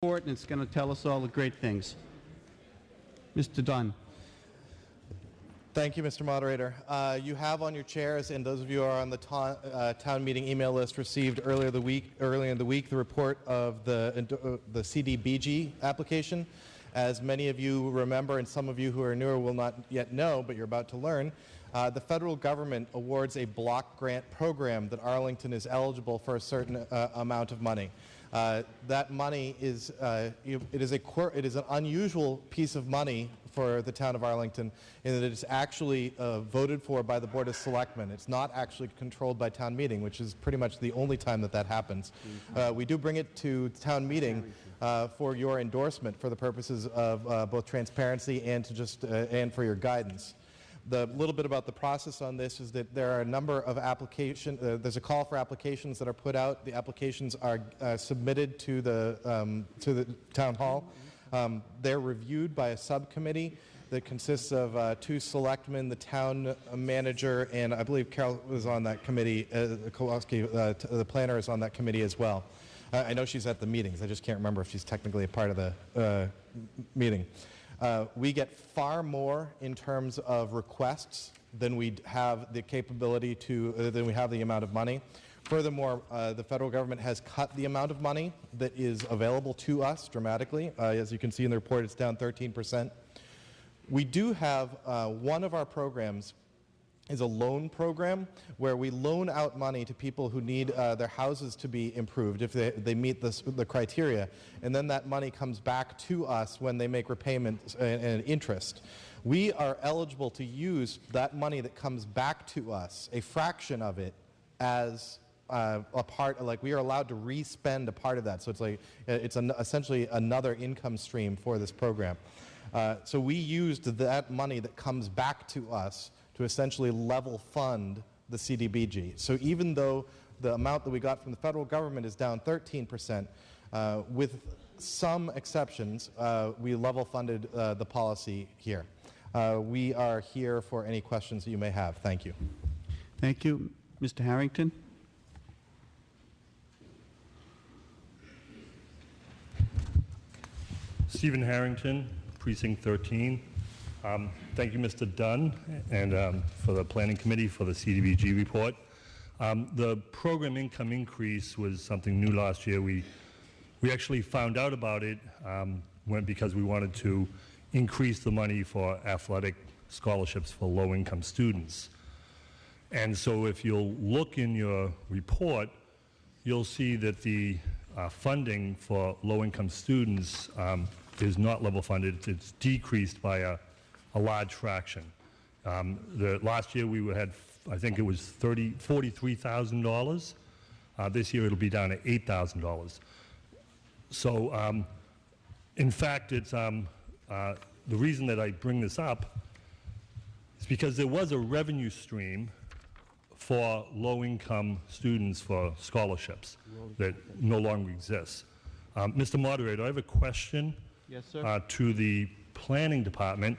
report, and it's going to tell us all the great things. Mr. Dunn. Thank you, Mr. Moderator. You have on your chairs, and those of you who are on the town meeting email list received earlier in the week the report of the CDBG application. As many of you remember, and some of you who are newer will not yet know, but you're about to learn, the federal government awards a block grant program that Arlington is eligible for a certain amount of money. That money is it is an unusual piece of money for the town of Arlington in that it's actually voted for by the Board of Selectmen. It's not actually controlled by town meeting, which is pretty much the only time that happens. We do bring it to town meeting for your endorsement for the purposes of both transparency and to just and for your guidance. The little bit about the process on this is that there are a number of applications. There's a call for applications that are put out. The applications are submitted to the town hall. They're reviewed by a subcommittee that consists of 2 selectmen, the town manager, and I believe Carol was on that committee. Kowalski, the planner, is on that committee as well. I know she's at the meetings. I just can't remember if she's technically a part of the meeting. We get far more in terms of requests than we have the capability to, than we have the amount of money. Furthermore, the federal government has cut the amount of money that is available to us dramatically. As you can see in the report, it's down 13%. We do have one of our programs is a loan program where we loan out money to people who need their houses to be improved if they meet the criteria, and then that money comes back to us when they make repayments and interest. We are eligible to use that money that comes back to us, a fraction of it, as a part, like we are allowed to re-spend a part of that. So it's like essentially another income stream for this program. So we used that money that comes back to us to essentially level fund the CDBG. So even though the amount that we got from the federal government is down 13%, with some exceptions, we level funded the policy here. We are here for any questions that you may have. Thank you. Thank you. Mr. Harrington. Stephen Harrington, Precinct 13. Thank you, Mr. Dunn, and for the Planning Committee for the CDBG report. The program income increase was something new last year. We actually found out about it because we wanted to increase the money for athletic scholarships for low-income students. And so if you'll look in your report, you'll see that the funding for low-income students is not level funded. It's decreased by a large fraction. Last year we had, I think it was $43,000. This year it'll be down to $8,000. So in fact, it's the reason that I bring this up is because there was a revenue stream for low-income students for scholarships that no longer exists. Mr. Moderator, I have a question. Yes, sir. To the Planning Department.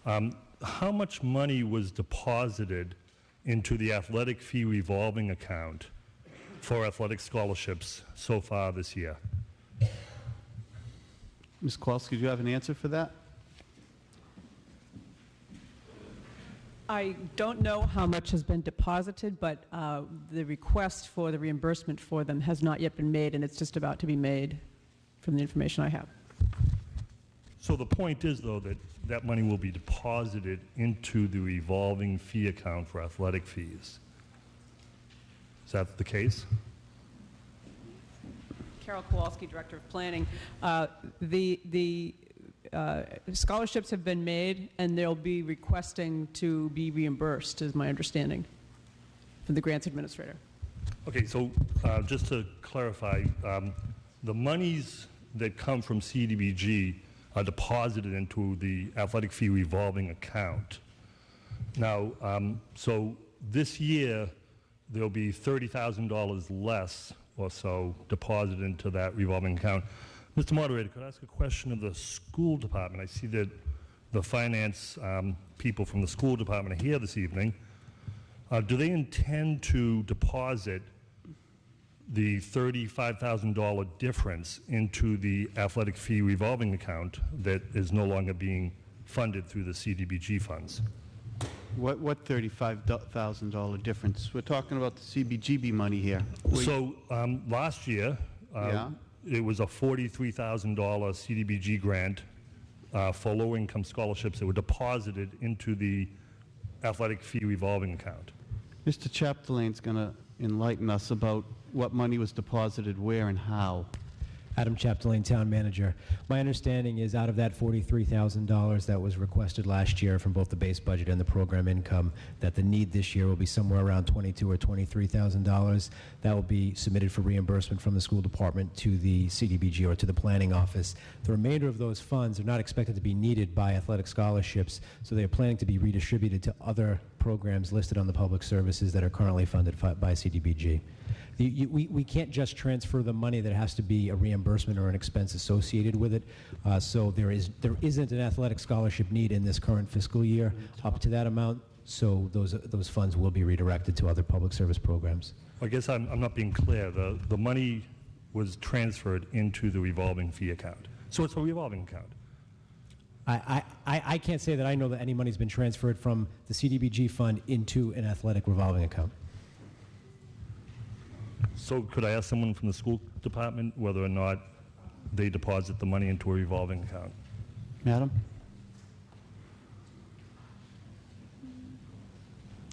How much money was deposited into the athletic fee revolving account for athletic scholarships so far this year? Ms. Kowalski, do you have an answer for that? I don't know how much has been deposited, but the request for the reimbursement for them has not yet been made, and it's just about to be made from the information I have. So the point is, though, that that money will be deposited into the revolving fee account for athletic fees. Is that the case? Carol Kowalski, Director of Planning. The scholarships have been made, and they'll be requesting to be reimbursed, is my understanding, from the grants administrator. Okay, so just to clarify, the monies that come from CDBG are deposited into the athletic fee revolving account. Now, so this year, there'll be $30,000 less or so deposited into that revolving account. Mr. Moderator, could I ask a question of the school department? I see that the finance people from the school department are here this evening. Do they intend to deposit the $35,000 difference into the athletic fee revolving account that is no longer being funded through the CDBG funds. What $35,000 difference? We're talking about the CBGB money here. So last year, Yeah. it was a $43,000 CDBG grant for low-income scholarships that were deposited into the athletic fee revolving account. Mr. Chapdelain's going to enlighten us about what money was deposited where and how. Adam Chapdelaine, Town Manager. My understanding is out of that $43,000 that was requested last year from both the base budget and the program income, that the need this year will be somewhere around $22,000 or $23,000. That will be submitted for reimbursement from the school department to the CDBG or to the planning office. The remainder of those funds are not expected to be needed by athletic scholarships, so they are planning to be redistributed to other programs listed on the public services that are currently funded by CDBG. We can't just transfer the money. There has to be a reimbursement or an expense associated with it. So there isn't an athletic scholarship need in this current fiscal year up to that amount. So those funds will be redirected to other public service programs. I guess I'm not being clear. The money was transferred into the revolving fee account. So it's a revolving account. I can't say that I know that any money's been transferred from the CDBG fund into an athletic revolving account. So could I ask someone from the school department whether or not they deposit the money into a revolving account? Madam?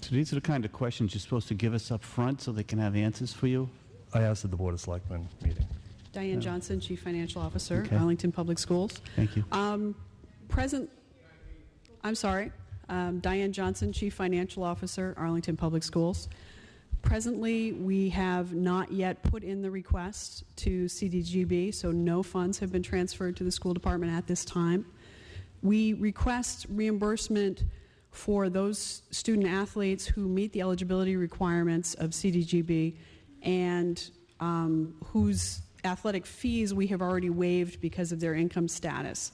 So these are the kind of questions you're supposed to give us up front so they can have answers for you? I asked at the Board of Selectmen meeting. Diane Johnson, Chief Financial Officer, Okay. Arlington Public Schools. Thank you. Diane Johnson, Chief Financial Officer, Arlington Public Schools. Presently, we have not yet put in the request to CDGB, so no funds have been transferred to the school department at this time. We request reimbursement for those student athletes who meet the eligibility requirements of CDGB and whose athletic fees we have already waived because of their income status.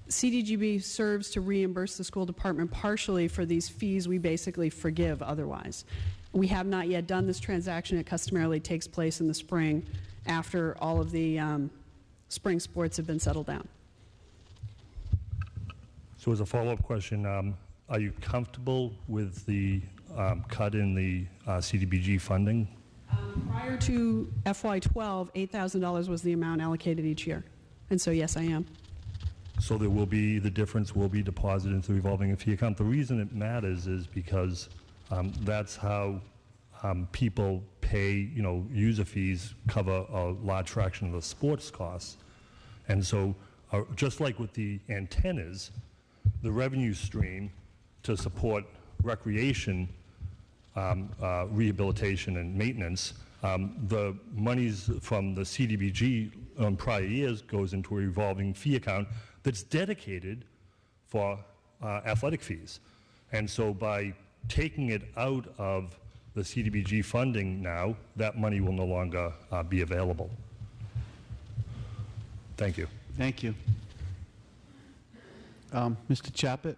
CDGB serves to reimburse the school department partially for these fees we basically forgive otherwise. We have not yet done this transaction. It customarily takes place in the spring after all of the spring sports have been settled down. So as a follow-up question, are you comfortable with the cut in the CDBG funding? Prior to FY12, $8,000 was the amount allocated each year. And so, yes, I am. So there will be, the difference will be deposited into the revolving fee account. The reason it matters is because that's how people pay, user fees cover a large fraction of the sports costs. And so just like with the antennas, the revenue stream to support recreation, rehabilitation and maintenance, the monies from the CDBG on prior years goes into a revolving fee account that's dedicated for athletic fees. And so by taking it out of the CDBG funding now, that money will no longer be available. Thank you. Thank you. Mr. Chappett?